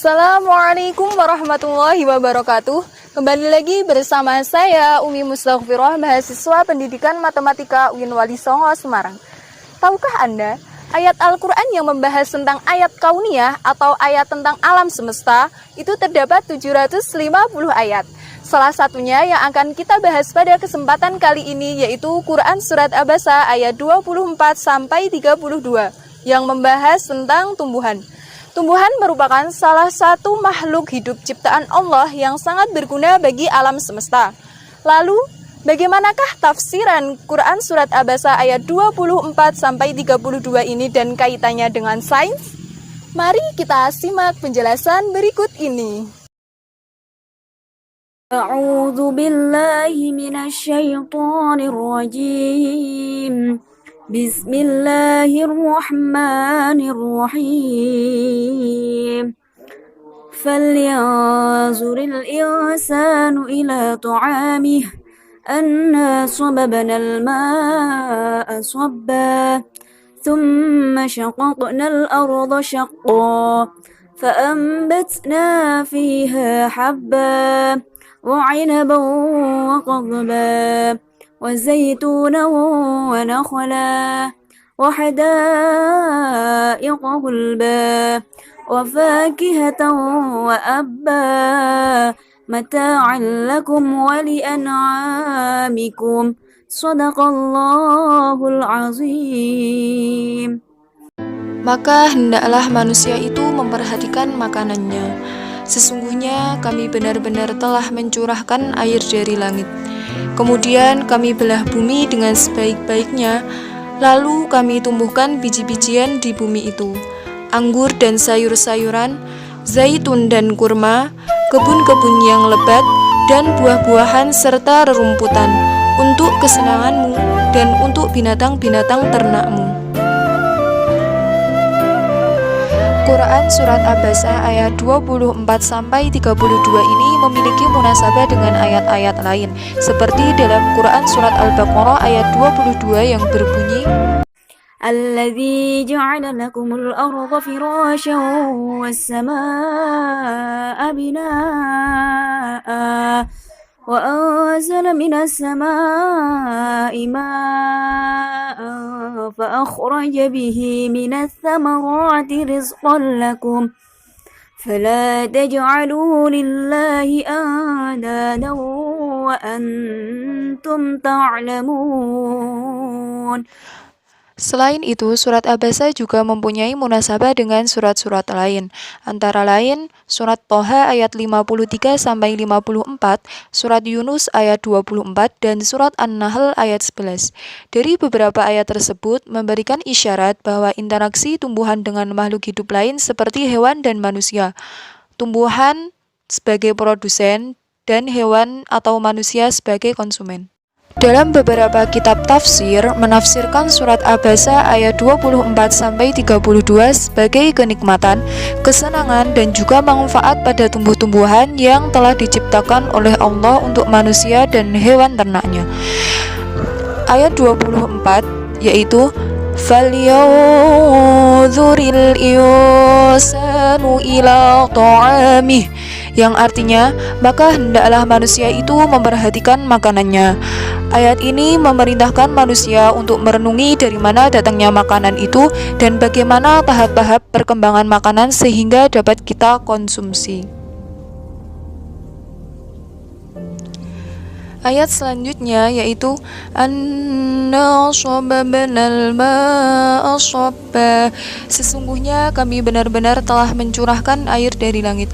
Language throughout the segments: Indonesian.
Assalamualaikum warahmatullahi wabarakatuh. Kembali lagi bersama saya Umi Mustaghfirah, mahasiswa Pendidikan Matematika UIN Wali Songo, Semarang. Tahukah Anda, ayat Al-Quran yang membahas tentang ayat kauniyah atau ayat tentang alam semesta itu terdapat 750 ayat. Salah satunya yang akan kita bahas pada kesempatan kali ini yaitu Quran Surat Abasa ayat 24-32 yang membahas tentang tumbuhan. Tumbuhan merupakan salah satu makhluk hidup ciptaan Allah yang sangat berguna bagi alam semesta. Lalu, bagaimanakah tafsiran Quran Surat Abasa ayat 24-32 ini dan kaitannya dengan sains? Mari kita simak penjelasan berikut ini. A'udzu billahi minasyaitonir rajim. Bismillahirrahmanirrahim. Falyanzuril insanu ila ta'amih anna sababna al-ma'a sabba thumma shaqaqna al-arda shaqqa فأنبتنا فيها حبا وعنبا وقضبا وزيتونا ونخلا وحدائق غلبا وفاكهة وأبا متاعا لكم ولأنعامكم صدق الله العظيم. Maka hendaklah manusia itu memperhatikan makanannya. Sesungguhnya kami benar-benar telah mencurahkan air dari langit. Kemudian kami belah bumi dengan sebaik-baiknya. Lalu kami tumbuhkan biji-bijian di bumi itu, anggur dan sayur-sayuran, zaitun dan kurma, kebun-kebun yang lebat, dan buah-buahan serta rerumputan, untuk kesenanganmu dan untuk binatang-binatang ternakmu. Quran Surat Abasa ayat 24-32 ini memiliki munasabah dengan ayat-ayat lain, seperti dalam Quran Surat Al-Baqarah ayat 22 yang berbunyi, الذي جعل لكم الأرض فراشا والسماء بناء وأنزل من السماء ماء فأخرج به من الثمرات رزقا لكم فلا تجعلوا لله أندادا وأنتم تعلمون. Selain itu, surat Abasa juga mempunyai munasabah dengan surat-surat lain, antara lain surat Toha ayat 53-54, surat Yunus ayat 24, dan surat An-Nahl ayat 11. Dari beberapa ayat tersebut memberikan isyarat bahwa interaksi tumbuhan dengan makhluk hidup lain seperti hewan dan manusia. Tumbuhan sebagai produsen dan hewan atau manusia sebagai konsumen. Dalam beberapa kitab tafsir, menafsirkan surat Abasa ayat 24-32 sebagai kenikmatan, kesenangan, dan juga manfaat pada tumbuh-tumbuhan yang telah diciptakan oleh Allah untuk manusia dan hewan ternaknya. Ayat 24 yaitu فَلْيَنْظُرِ الْإِنْسَانُ إِلَى طَعَامِهِ, yang artinya, maka hendaklah manusia itu memperhatikan makanannya. Ayat ini memerintahkan manusia untuk merenungi dari mana datangnya makanan itu dan bagaimana tahap-tahap perkembangan makanan sehingga dapat kita konsumsi. Ayat selanjutnya yaitu Anna sababnal ma'a sabba, sesungguhnya kami benar-benar telah mencurahkan air dari langit.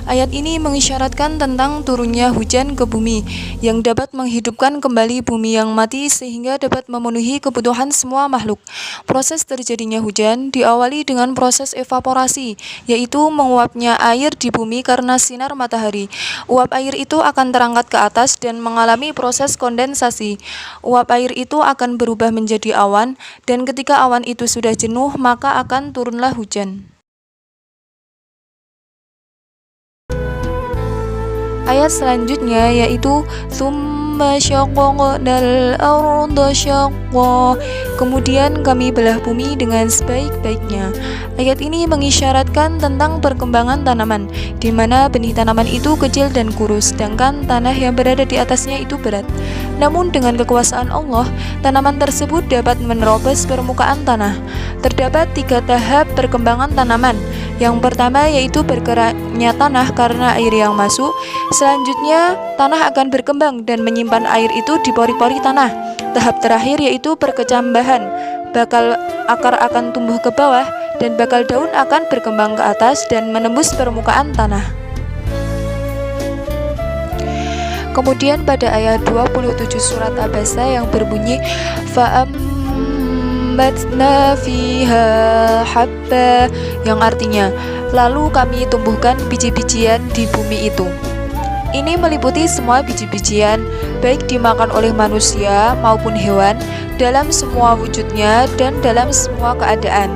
Ayat ini mengisyaratkan tentang turunnya hujan ke bumi yang dapat menghidupkan kembali bumi yang mati sehingga dapat memenuhi kebutuhan semua makhluk. Proses terjadinya hujan diawali dengan proses evaporasi, yaitu menguapnya air di bumi karena sinar matahari. Uap air itu akan terangkat ke atas dan mengalami proses kondensasi. Uap air itu akan berubah menjadi awan, dan ketika awan itu sudah jenuh, maka akan turunlah hujan. Ayat selanjutnya yaitu thumma syaqqaqnal arda syaqqa. Kemudian kami belah bumi dengan sebaik-baiknya. Ayat ini mengisyaratkan tentang perkembangan tanaman, di mana benih tanaman itu kecil dan kurus, sedangkan tanah yang berada di atasnya itu berat. Namun dengan kekuasaan Allah, tanaman tersebut dapat menerobos permukaan tanah. Terdapat 3 tahap perkembangan tanaman. Yang pertama yaitu bergeraknya tanah karena air yang masuk. Selanjutnya, tanah akan berkembang dan menyimpan air itu di pori-pori tanah. Tahap terakhir yaitu perkecambahan. Bakal akar akan tumbuh ke bawah dan bakal daun akan berkembang ke atas dan menembus permukaan tanah. Kemudian pada ayat 27 surat Abasa yang berbunyi fa'ambatna fiha habba, yang artinya lalu kami tumbuhkan biji-bijian di bumi itu. Ini meliputi semua biji-bijian, baik dimakan oleh manusia maupun hewan, dalam semua wujudnya dan dalam semua keadaan.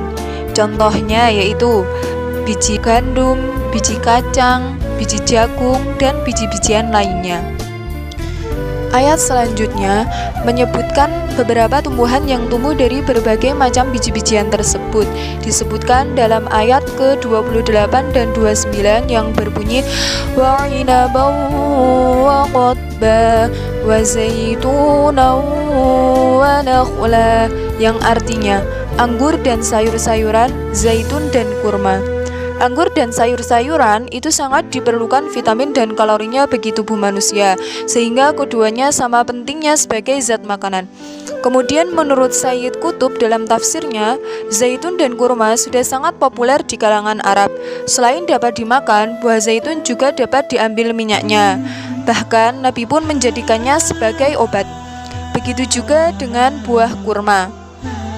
Contohnya yaitu biji gandum, biji kacang, biji jagung, dan biji-bijian lainnya. Ayat selanjutnya menyebutkan beberapa tumbuhan yang tumbuh dari berbagai macam biji-bijian tersebut. Disebutkan dalam ayat ke-28 dan 29 yang berbunyi wa inaban wa qadba wa zaitunan wa nakhla, yang artinya anggur dan sayur-sayuran, zaitun dan kurma. Anggur dan sayur-sayuran itu sangat diperlukan vitamin dan kalorinya bagi tubuh manusia, sehingga keduanya sama pentingnya sebagai zat makanan. Kemudian menurut Sayyid Qutb dalam tafsirnya, zaitun dan kurma sudah sangat populer di kalangan Arab. Selain dapat dimakan, buah zaitun juga dapat diambil minyaknya. Bahkan Nabi pun menjadikannya sebagai obat. Begitu juga dengan buah kurma.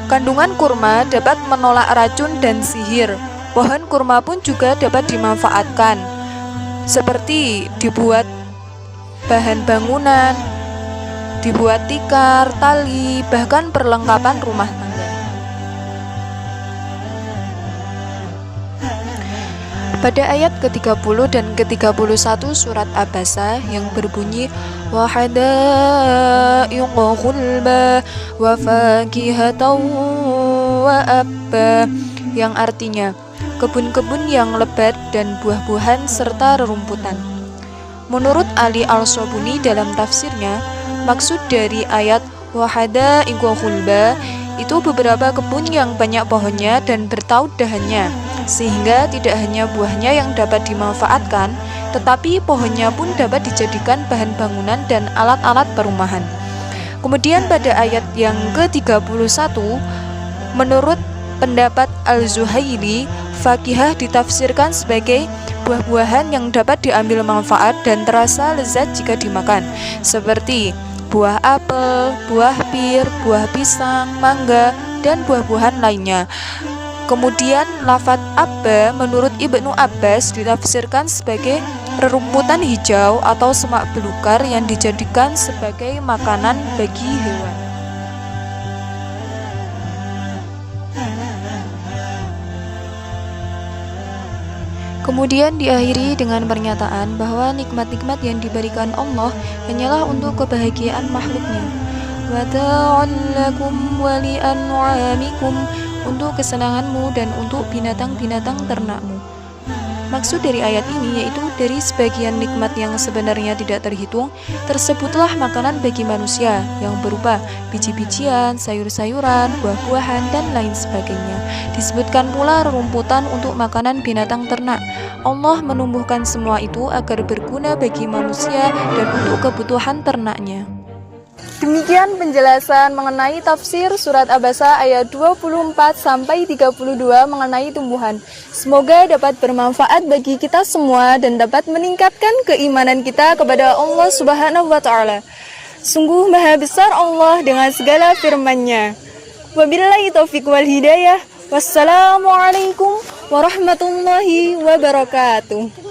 Kandungan kurma dapat menolak racun dan sihir. Pohon kurma pun juga dapat dimanfaatkan, seperti dibuat bahan bangunan, dibuat tikar, tali, bahkan perlengkapan rumah tangga. Pada ayat ke-30 dan ke-31 surat Abasa yang berbunyi wa hadaiqa ghulba wa fakihatan wa abba, yang artinya kebun-kebun yang lebat dan buah-buahan serta rerumputan. Menurut Ali Al-Sobuni dalam tafsirnya, maksud dari ayat wahada ingwa khulba itu beberapa kebun yang banyak pohonnya dan bertaut dahannya, sehingga tidak hanya buahnya yang dapat dimanfaatkan, tetapi pohonnya pun dapat dijadikan bahan bangunan dan alat-alat perumahan. Kemudian pada ayat yang ke-31, menurut pendapat Al-Zuhaili, fakihah ditafsirkan sebagai buah-buahan yang dapat diambil manfaat dan terasa lezat jika dimakan, seperti buah apel, buah pir, buah pisang, mangga, dan buah-buahan lainnya. Kemudian lafadz abba menurut Ibnu Abbas ditafsirkan sebagai rerumputan hijau atau semak belukar yang dijadikan sebagai makanan bagi hewan. Kemudian diakhiri dengan pernyataan bahwa nikmat-nikmat yang diberikan Allah hanyalah untuk kebahagiaan makhluknya. Wata'an lakum wa li'an'amikum, untuk kesenanganmu dan untuk binatang-binatang ternakmu. Maksud dari ayat ini yaitu dari sebagian nikmat yang sebenarnya tidak terhitung, tersebutlah makanan bagi manusia yang berupa biji-bijian, sayur-sayuran, buah-buahan, dan lain sebagainya. Disebutkan pula rerumputan untuk makanan binatang ternak. Allah menumbuhkan semua itu agar berguna bagi manusia dan untuk kebutuhan ternaknya. Demikian penjelasan mengenai tafsir surat Abasa ayat 24-32 mengenai tumbuhan. Semoga dapat bermanfaat bagi kita semua dan dapat meningkatkan keimanan kita kepada Allah Subhanahu wa Ta'ala. Sungguh maha besar Allah dengan segala firman-Nya. Wabillahi taufiq wal hidayah. Wassalamualaikum warahmatullahi wabarakatuh.